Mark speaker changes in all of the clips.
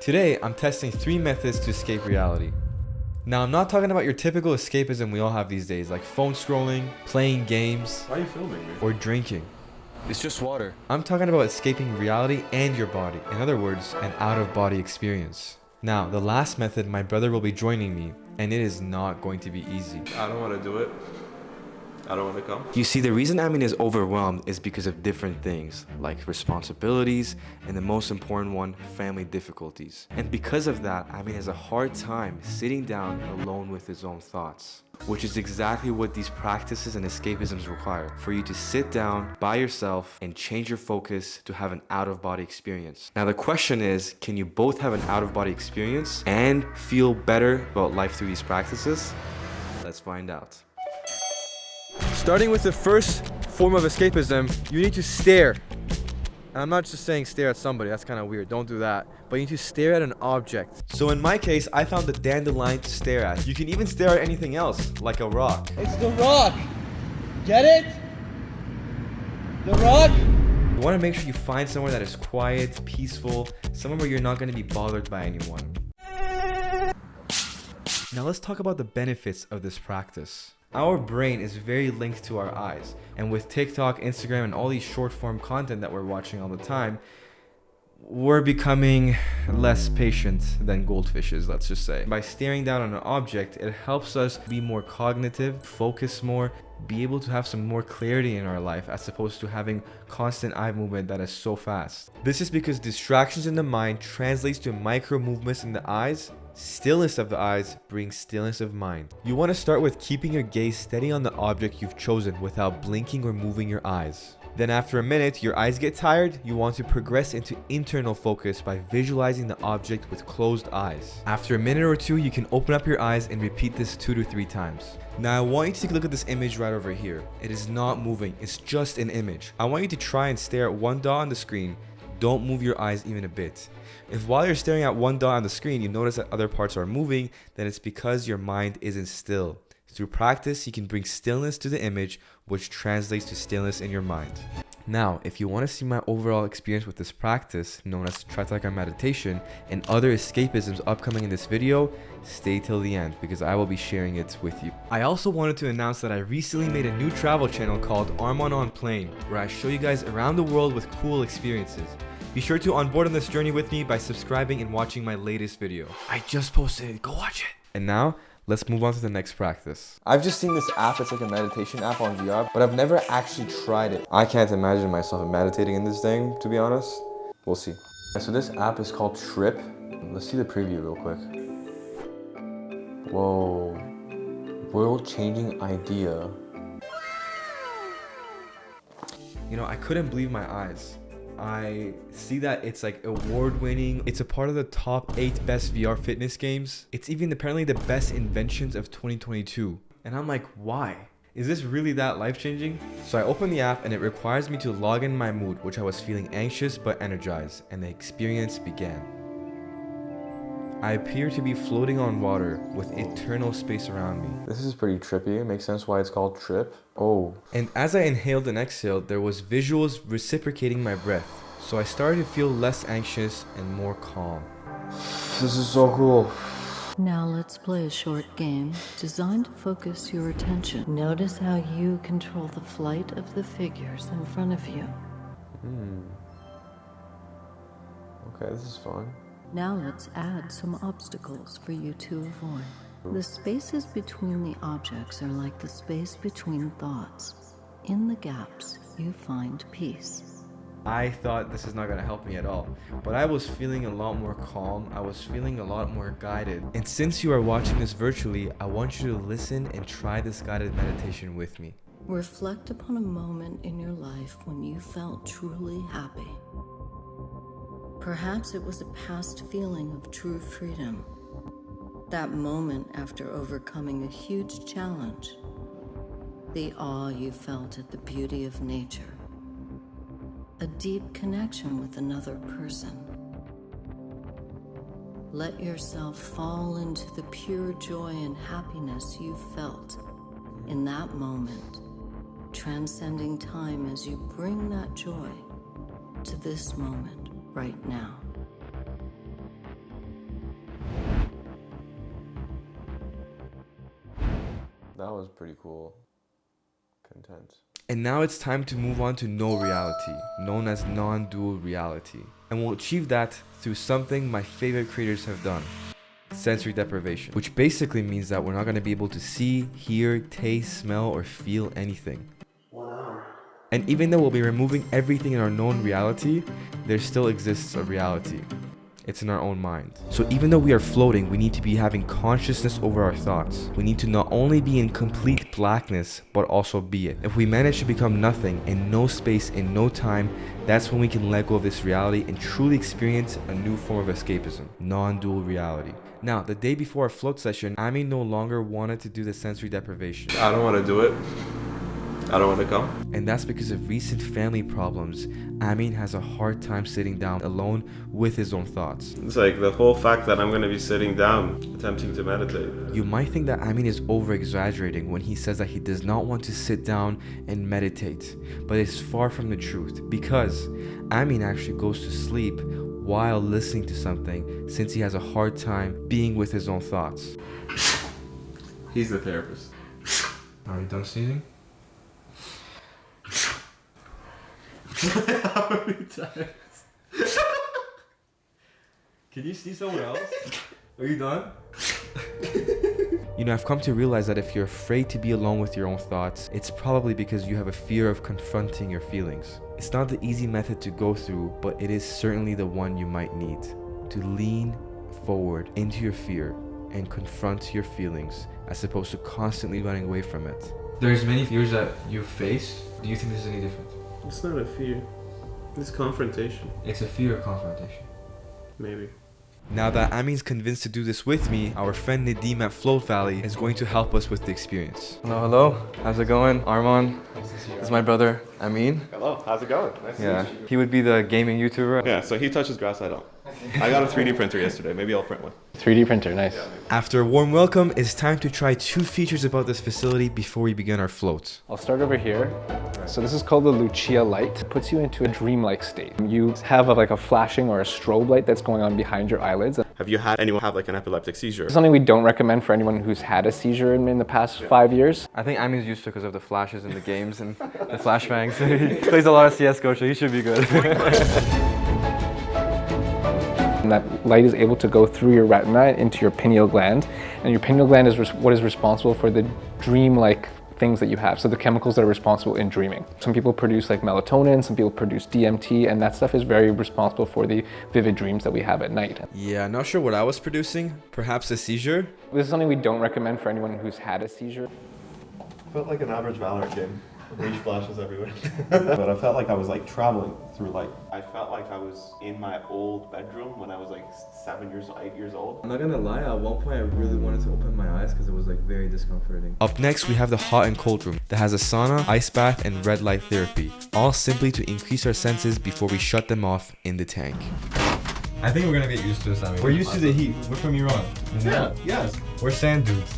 Speaker 1: Today, I'm testing 3 methods to escape reality. Now, I'm not talking about your typical escapism we all have these days, like phone scrolling, playing games,
Speaker 2: Why are you filming me?
Speaker 1: or drinking.
Speaker 3: It's just water.
Speaker 1: I'm talking about escaping reality and your body. In other words, an out-of-body experience. Now, the last method, my brother will be joining me, and it is not going to be easy.
Speaker 2: I don't want to do it. I don't want to come.
Speaker 3: You see, the reason Amin is overwhelmed is because of different things, like responsibilities, and the most important one, family difficulties. And because of that, Amin has a hard time sitting down alone with his own thoughts, which is exactly what these practices and escapisms require, for you to sit down by yourself and change your focus to have an out-of-body experience. Now the question is, can you both have an out-of-body experience and feel better about life through these practices? Let's find out.
Speaker 1: Starting with the first form of escapism, you need to stare. And I'm not just saying stare at somebody, that's kind of weird, don't do that. But you need to stare at an object. So in my case, I found the dandelion to stare at. You can even stare at anything else, like a rock.
Speaker 4: It's the rock! Get it? The rock?
Speaker 1: You want to make sure you find somewhere that is quiet, peaceful, somewhere where you're not going to be bothered by anyone. Now let's talk about the benefits of this practice. Our brain is very linked to our eyes, and with TikTok, Instagram, and all these short form content that we're watching all the time, we're becoming less patient than goldfishes, let's just say. By staring down on an object, it helps us be more cognitive, focus more, be able to have some more clarity in our life as opposed to having constant eye movement that is so fast. This is because distractions in the mind translates to micro movements in the eyes. Stillness of the eyes brings stillness of mind. You want to start with keeping your gaze steady on the object you've chosen without blinking or moving your eyes. Then after a minute, your eyes get tired, you want to progress into internal focus by visualizing the object with closed eyes. After a minute or two, you can open up your eyes and repeat this 2 to 3 times. Now I want you to take a look at this image right over here. It is not moving, it's just an image. I want you to try and stare at one dot on the screen. Don't move your eyes even a bit. If while you're staring at one dot on the screen, you notice that other parts are moving, then it's because your mind isn't still. Through practice, you can bring stillness to the image, which translates to stillness in your mind. Now, if you want to see my overall experience with this practice, known as Tritaka meditation, and other escapisms upcoming in this video, stay till the end because I will be sharing it with you. I also wanted to announce that I recently made a new travel channel called Arman on Plane, where I show you guys around the world with cool experiences. Be sure to onboard on this journey with me by subscribing and watching my latest video. I just posted it, go watch it. And now, let's move on to the next practice. I've just seen this app, it's like a meditation app on VR, but I've never actually tried it. I can't imagine myself meditating in this thing, to be honest. We'll see. So this app is called Trip. Let's see the preview real quick. Whoa. World-changing idea. You know, I couldn't believe my eyes. I see that it's like award-winning. It's a part of the top 8 best VR fitness games. It's even apparently the best inventions of 2022. And I'm like, why? Is this really that life-changing? So I open the app and it requires me to log in my mood, which I was feeling anxious but energized, and the experience began. I appear to be floating on water with eternal space around me. This is pretty trippy. It makes sense why it's called Trip. Oh. And as I inhaled and exhaled, there was visuals reciprocating my breath. So I started to feel less anxious and more calm. This is so cool.
Speaker 5: Now let's play a short game designed to focus your attention. Notice how you control the flight of the figures in front of you.
Speaker 1: Okay, this is fun.
Speaker 5: Now let's add some obstacles for you to avoid. The spaces between the objects are like the space between thoughts. In the gaps, you find peace.
Speaker 1: I thought this is not going to help me at all, but I was feeling a lot more calm. I was feeling a lot more guided. And since you are watching this virtually, I want you to listen and try this guided meditation with me.
Speaker 5: Reflect upon a moment in your life when you felt truly happy. Perhaps it was a past feeling of true freedom. That moment after overcoming a huge challenge. The awe you felt at the beauty of nature. A deep connection with another person. Let yourself fall into the pure joy and happiness you felt in that moment, transcending time as you bring that joy to this moment right now.
Speaker 2: That was pretty cool. Content.
Speaker 1: And now it's time to move on to No Reality, known as non-dual reality. And we'll achieve that through something my favorite creators have done. Sensory deprivation, which basically means that we're not going to be able to see, hear, taste, smell, or feel anything.
Speaker 4: 1 hour.
Speaker 1: And even though we'll be removing everything in our known reality, there still exists a reality. It's in our own mind. So even though we are floating, we need to be having consciousness over our thoughts. We need to not only be in complete blackness, but also be it. If we manage to become nothing, in no space, in no time, that's when we can let go of this reality and truly experience a new form of escapism, non-dual reality. Now, the day before our float session, Ami no longer wanted to do the sensory deprivation.
Speaker 2: I don't want to do it. I don't want to come.
Speaker 1: And that's because of recent family problems. Amin has a hard time sitting down alone with his own thoughts.
Speaker 2: It's like the whole fact that I'm going to be sitting down, attempting to meditate.
Speaker 1: You might think that Amin is over-exaggerating when he says that he does not want to sit down and meditate, but it's far from the truth, because Amin actually goes to sleep while listening to something, since he has a hard time being with his own thoughts.
Speaker 2: He's the therapist.
Speaker 1: Are you done sneezing?
Speaker 2: How many times?
Speaker 1: Can you see someone else? Are you done? You know, I've come to realize that if you're afraid to be alone with your own thoughts, it's probably because you have a fear of confronting your feelings. It's not the easy method to go through, but it is certainly the one you might need to lean forward into your fear and confront your feelings as opposed to constantly running away from it. There's many fears that you've faced. Do you think this is any different?
Speaker 2: It's not a fear. It's confrontation.
Speaker 1: It's a fear of confrontation.
Speaker 2: Maybe.
Speaker 1: Now that Amin's convinced to do this with me, our friend Nadim at Float Valley is going to help us with the experience.
Speaker 3: Hello. How's it going? Arman. This is my brother, Amin.
Speaker 2: Hello, how's it going? Nice
Speaker 3: Yeah. He would be the gaming YouTuber.
Speaker 2: Yeah, so he touches grass, I don't. I got a 3D printer yesterday. Maybe I'll print one.
Speaker 6: 3D printer, nice.
Speaker 1: After a warm welcome, it's time to try 2 features about this facility before we begin our float.
Speaker 6: I'll start over here. So this is called the Lucia light. It puts you into a dreamlike state. You have like a flashing or a strobe light that's going on behind your eyelids.
Speaker 2: Have you had anyone have like an epileptic seizure?
Speaker 6: Something we don't recommend for anyone who's had a seizure in the past 5 years.
Speaker 3: I think Amin's used to because of the flashes in the games and the flashbangs. He plays a lot of CSGO, so he should be good.
Speaker 6: And that light is able to go through your retina into your pineal gland. And your pineal gland is what is responsible for the dream-like things that you have. So the chemicals that are responsible in dreaming. Some people produce like melatonin, some people produce DMT, and that stuff is very responsible for the vivid dreams that we have at night.
Speaker 1: Yeah, not sure what I was producing. Perhaps a seizure?
Speaker 6: This is something we don't recommend for anyone who's had a seizure.
Speaker 7: Felt like an average Valorant game. Rage flashes everywhere. But I felt like I was like traveling through like, I felt like I was in my old bedroom when I was like 8 years old.
Speaker 1: I'm not gonna lie, at one point I really wanted to open my eyes because it was like very discomforting. Up next, we have the hot and cold room that has a sauna, ice bath, and red light therapy. All simply to increase our senses before we shut them off in the tank. I think we're gonna get used to this, I mean. We're used to the heat. We're from Iran.
Speaker 7: Yeah, yes.
Speaker 1: We're sand dudes.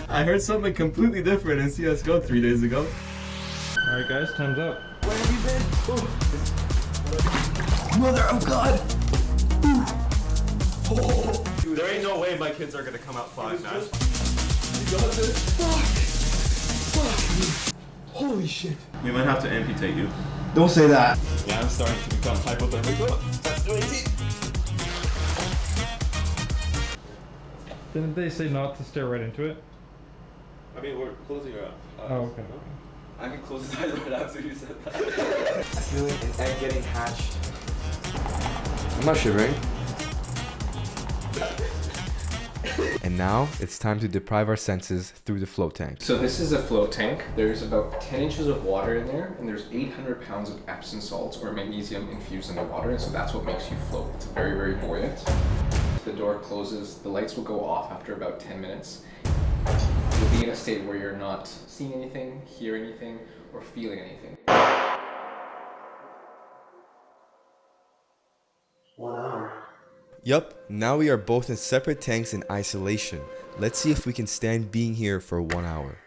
Speaker 7: I heard something completely different in CSGO 3 days ago.
Speaker 8: Alright guys, time's up.
Speaker 7: Where have you been? Oh. Mother of God! Oh.
Speaker 2: Dude, there ain't no way my kids are gonna come out fine, man.
Speaker 7: You got this? Fuck! Fuck! Holy shit.
Speaker 2: We might have to amputate you.
Speaker 7: Don't say that.
Speaker 2: Yeah, I'm starting to become hypothermic.
Speaker 8: Didn't they say not to stare right into it?
Speaker 2: I mean, we're closing our eyes.
Speaker 8: Oh, okay.
Speaker 3: I can close his eyes right after you said that. Feeling an egg getting hatched. I'm not shivering.
Speaker 1: And now, it's time to deprive our senses through the float tank.
Speaker 6: So this is a float tank. There's about 10 inches of water in there, and there's 800 pounds of Epsom salts or magnesium infused in the water, and so that's what makes you float. It's very, very buoyant. The door closes, the lights will go off after about 10 minutes. You'll be in a state where you're not seeing anything, hearing anything, or feeling anything.
Speaker 4: 1 hour.
Speaker 1: Yup, now we are both in separate tanks in isolation. Let's see if we can stand being here for 1 hour.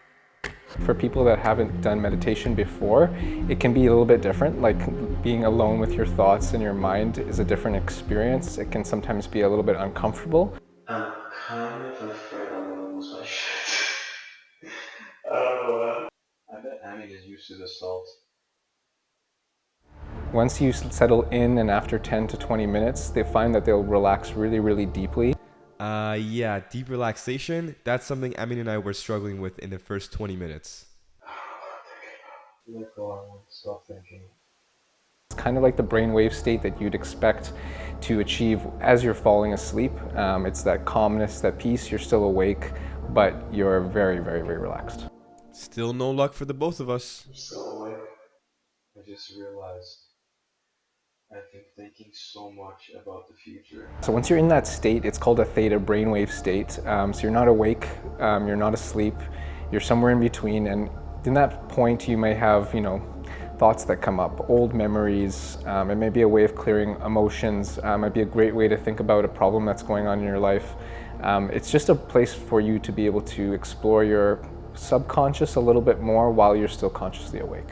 Speaker 6: For people that haven't done meditation before, it can be a little bit different. Like being alone with your thoughts and your mind is a different experience. It can sometimes be a little bit uncomfortable.
Speaker 4: I'm kind of afraid I'm gonna lose my shit.
Speaker 9: Amin is used to the salt.
Speaker 10: Once you settle in and after 10 to 20 minutes, they find that they'll relax really, really deeply.
Speaker 1: Yeah, deep relaxation. That's something Amin and I were struggling with in the first 20 minutes.
Speaker 9: Let go, I won't stop thinking.
Speaker 10: It's kind of like the brainwave state that you'd expect to achieve as you're falling asleep. It's that calmness, that peace. You're still awake, but you're very, very, very relaxed.
Speaker 1: Still no luck for the both of us.
Speaker 9: I'm still awake. I just realized I've been thinking so much about the future.
Speaker 10: So once you're in that state, it's called a theta brainwave state. So you're not awake, you're not asleep, you're somewhere in between, and in that point you may have, thoughts that come up, old memories. It may be a way of clearing emotions. It might be a great way to think about a problem that's going on in your life. It's just a place for you to be able to explore your subconscious a little bit more while you're still consciously awake.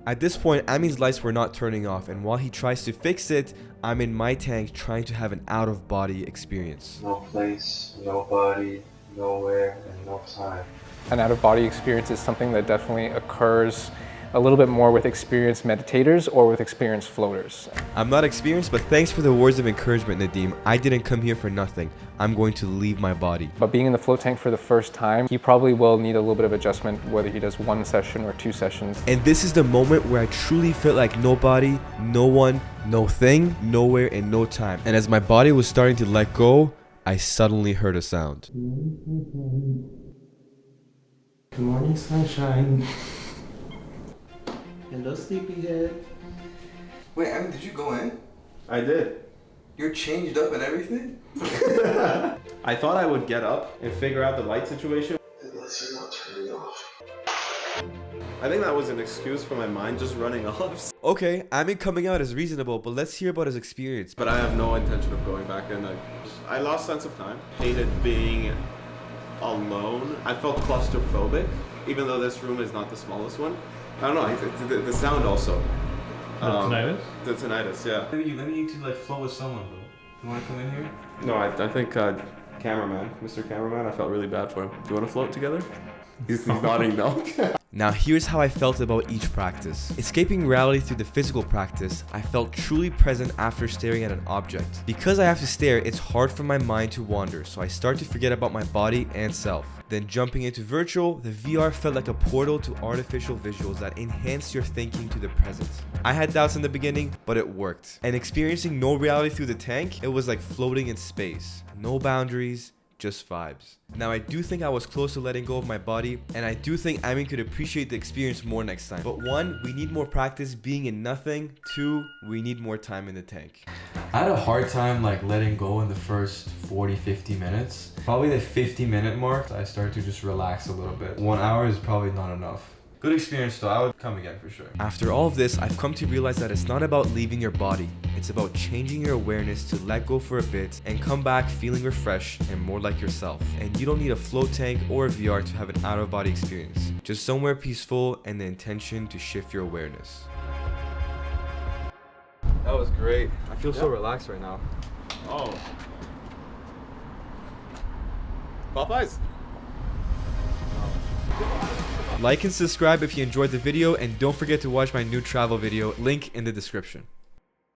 Speaker 1: At this point, Amin's lights were not turning off, and while he tries to fix it, I'm in my tank trying to have an out-of-body experience.
Speaker 9: No place, nobody, nowhere, and no time.
Speaker 10: An out-of-body experience is something that definitely occurs a little bit more with experienced meditators or with experienced floaters.
Speaker 1: I'm not experienced, but thanks for the words of encouragement, Nadim. I didn't come here for nothing. I'm going to leave my body.
Speaker 10: But being in the float tank for the first time, he probably will need a little bit of adjustment, whether he does 1 session or 2 sessions.
Speaker 1: And this is the moment where I truly felt like nobody, no one, no thing, nowhere, and no time. And as my body was starting to let go, I suddenly heard a sound.
Speaker 7: Good morning, sunshine. Hello, sleepyhead.
Speaker 3: Wait, Amin, did you go in?
Speaker 7: I did.
Speaker 3: You're changed up and everything?
Speaker 7: I thought I would get up and figure out the light situation.
Speaker 9: The lights are not turning off.
Speaker 2: I think that was an excuse for my mind just running off.
Speaker 1: Okay, Amin coming out is reasonable, but let's hear about his experience.
Speaker 2: But I have no intention of going back in. I lost sense of time. Hated being alone. I felt claustrophobic, even though this room is not the smallest one. I don't know, the sound also.
Speaker 8: Tinnitus?
Speaker 2: The tinnitus, yeah.
Speaker 3: Maybe you need to flow with someone, bro. You want to come in here?
Speaker 2: No, I think cameraman, Mr. Cameraman, I felt really bad for him. Do you want to float together? He's nodding no.
Speaker 1: Now here's how I felt about each practice. Escaping reality through the physical practice, I felt truly present after staring at an object. Because I have to stare, it's hard for my mind to wander, so I start to forget about my body and self. Then jumping into virtual, the VR felt like a portal to artificial visuals that enhance your thinking to the present. I had doubts in the beginning, but it worked. And experiencing no reality through the tank, it was like floating in space. No boundaries, just vibes. Now I do think I was close to letting go of my body, and I do think Amin could appreciate the experience more next time. But 1, we need more practice being in nothing. 2, we need more time in the tank.
Speaker 3: I had a hard time letting go in the first 40-50 minutes. Probably the 50-minute mark, I started to just relax a little bit. 1 hour is probably not enough. Good experience though, I would come again for sure.
Speaker 1: After all of this, I've come to realize that it's not about leaving your body. It's about changing your awareness to let go for a bit and come back feeling refreshed and more like yourself. And you don't need a float tank or a VR to have an out-of-body experience. Just somewhere peaceful and the intention to shift your awareness.
Speaker 3: That was great. I feel so relaxed right now.
Speaker 2: Oh. Popeyes?
Speaker 1: Like and subscribe if you enjoyed the video, and don't forget to watch my new travel video, link in the description.